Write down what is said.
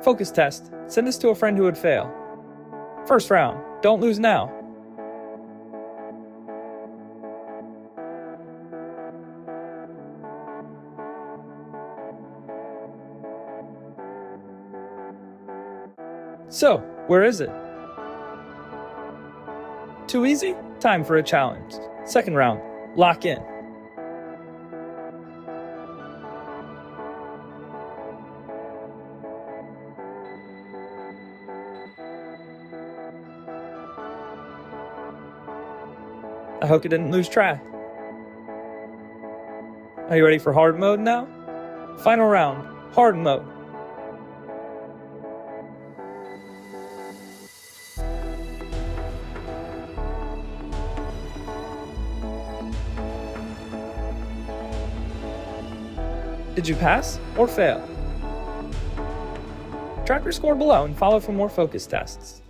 Focus test. Send this to a friend who would fail. First round. Don't lose now. So, where is it? Too easy? Time for a challenge. Second round. Lock in. I hope you didn't lose track. Are you ready for hard mode now? Final round. Hard mode. Did you pass or fail? Track your score below and follow for more focus tests.